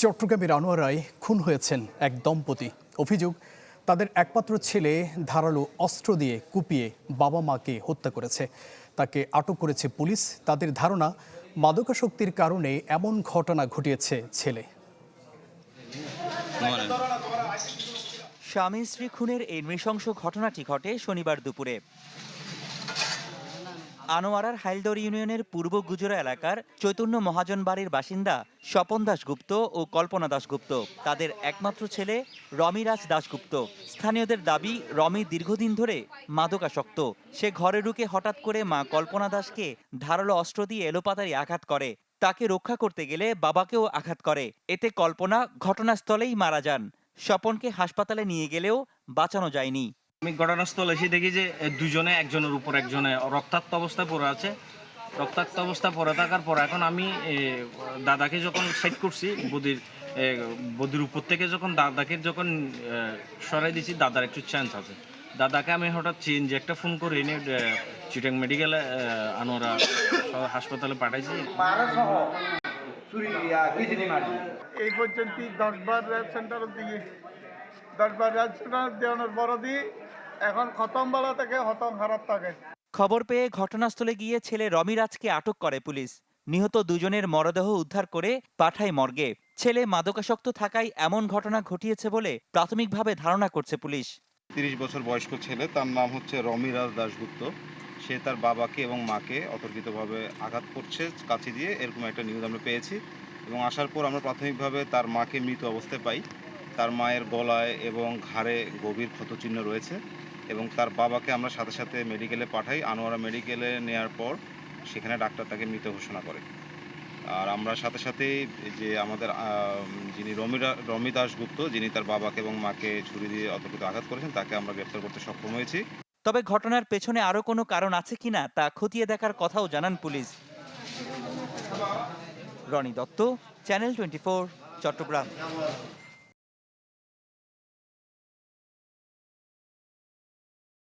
চট্টগ্রামের আনোয়ারায় খুন হয়েছেন এক দম্পতি। অভিযোগ, তাদের একমাত্র ছেলে ধারালো অস্ত্র দিয়ে কুপিয়ে বাবা মাকে হত্যা করেছে। তাকে আটক করেছে পুলিশ। তাদের ধারণা, মাদকাসক্তির কারণে এমন ঘটনা ঘটিয়েছে ছেলে। স্বামী স্ত্রী খুনের এই নৃশংস ঘটনাটি ঘটে শনিবার দুপুরে আনোয়ারার হাইলদর ইউনিয়নের পূর্ব গুজরা এলাকার চৈতন্য মহাজন বাড়ির বাসিন্দা স্বপন দাশগুপ্ত ও কল্পনা দাশগুপ্ত। তাদের একমাত্র ছেলে রমিরাজ দাশগুপ্ত। স্থানীয়দের দাবি, রমি দীর্ঘদিন ধরে মাদকাসক্ত। সে ঘরে ঢুকে হঠাৎ করে মা কল্পনা দাসকে ধারালো অস্ত্র দিয়ে এলোপাতাড়ি আঘাত করে। তাকে রক্ষা করতে গেলে বাবাকেও আঘাত করে। এতে কল্পনা ঘটনাস্থলেই মারা যান। স্বপনকে হাসপাতালে নিয়ে গেলেও বাঁচানো যায়নি। আমি ঘটনাস্থলে এসে দেখি যে দুজনে একজনের উপর একজনে রক্তাক্ত অবস্থায় পড়ে আছে। রক্তাক্ত অবস্থায় পড়ে থাকার পর এখন আমি দাদাকে যখন সাইড করছি, বদির উপর থেকে দাদাকে সরাই দিয়েছি, দাদার একটু চান্স আছে। দাদাকে আমি হঠাৎ চেঞ্জ একটা ফোন করে এনে চিটাং মেডিকেলে আনোয়ারা হাসপাতালে পাঠাইছি। এই পর্যন্ত 10 বার র্যাব সেন্টারের দিকে 10 বার র্যাব সেন্টার দেওয়ানোর বড় দিয়ে এখন খতম বেলা থেকে হতম খারাপ থাকে। খবর পেয়ে ঘটনাস্থলে গিয়ে ছেলে রমিরাজকে আটক করে পুলিশ। নিহত দুজনের মরদেহ উদ্ধার করে পাঠায় মর্গে। ছেলে মাদকাসক্ত থাকায় এমন ঘটনা ঘটিয়েছে বলে প্রাথমিকভাবে ধারণা করছে পুলিশ। 30 বছর বয়স্ক ছেলে, তার নাম হচ্ছে রমিরাজ দাশগুপ্ত। সে তার বাবাকে এবং মাকে অতর্কিতভাবে আঘাত করছে কাঁচি দিয়ে, এরকম একটা নিউজ আমরা পেয়েছি। এবং আসার পর আমরা প্রাথমিকভাবে তার মাকে মৃত অবস্থায় পাই। তার মায়ের গলায় এবং ঘাড়ে গভীর ক্ষতচিহ্ন রয়েছে এবং তার বাবাকে আমরা সাথে সাথে মেডিকেলে পাঠাই। আনোয়ারা মেডিকেলে নেওয়ার পর সেখানে ডাক্তার তাকে মৃত ঘোষণা করে। আর আমরা সাথে সাথেই যে আমাদের যিনি রমি দাশগুপ্ত, যিনি তার বাবাকে এবং মাকে ছুরি দিয়ে অতর্কিত আঘাত করেছেন, তাকে আমরা গ্রেপ্তার করতে সক্ষম হয়েছি। তবে ঘটনার পেছনে আরও কোনো কারণ আছে কিনা তা খতিয়ে দেখার কথাও জানান পুলিশ। রনি দত্ত, চ্যানেল 24, চট্টগ্রাম।